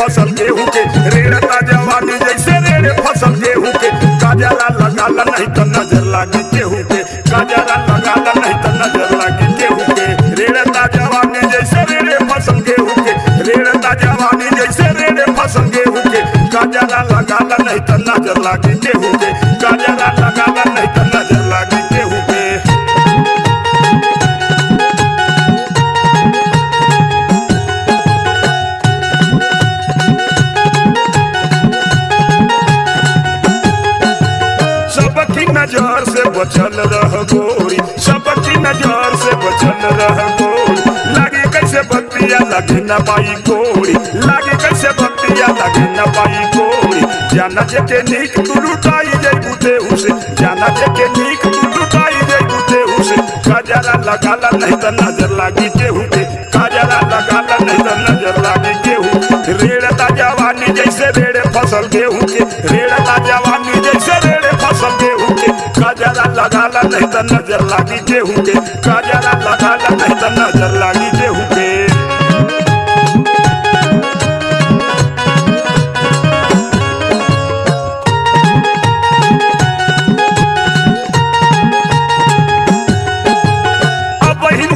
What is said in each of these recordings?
फसल गेहूं के, रेड़ता जवानी जैसे रेड़े फसल गेहूं के। काजरा लगाला नहीं तो नजर लागी केहू के, काजरा लगाला नहीं तो नजर लागी केहू के। रेड़ता जवानी जैसे रेड़े फसल गेहूं के, रेड़ता जवानी जैसे रेड़े फसल गेहूं के। काजरा लगाला नहीं तो नजर लागी केहू के, काजरा लगाला नहीं तो नजर लागी केहू के। सबकी नजर से बचल रह गोरी, सबकी नजर से बचल रह गोरी। लागे कैसे बत्तियां लगे न पाई गोरी, लागे कैसे बत्तियां लगे न पाई गोरी। जाना जेके नीक तू लुटाई जैबू देहू से, जाना जेके नीक तू लुटाई जैबू देहू से। काजरा लगाला नहीं तो नजर लागी केहू के, काजरा लगाला नहीं तो नजर लागी केहू। रेड़ता जवानी जैसे रेड़े फसल गेहूं के, रेड़ता जवानी जैसे रेड़े फसल गेहूं के। काजरा लगाला नहीं तो नजर लागी गेहूं के, काजरा लगाला नहीं तो नजर लागी गेहूं के।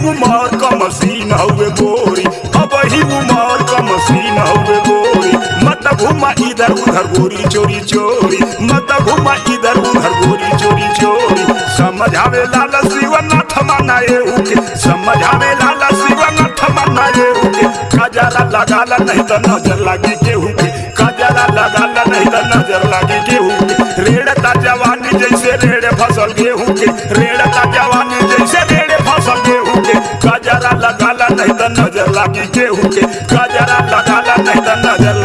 उमर का मसीन हुए गोरी, अब ही उमर का मसीन हुए गोरी। मत घुमा इधर उधर गोरी चोरी चोरी, मत घुमा इधर उधर गोरी चोरी चोरी। समझावे लाला शिवनाथ मनाए उके, समझावे लाला शिवनाथ मनाए उके। काजरा लगाला नहीं तो नजर लागी केहू के, काजरा लगाला नहीं तो नजर लागी केहू के। रेड़ता जवानी जैसे रेड़े फसल गेहूं के, रेड़ता जवानी जैसे रेड़े फसल गेहूं के। काजरा लगाला नहीं तो नजर लागी केहू के, काजरा लगाला नहीं तो नजर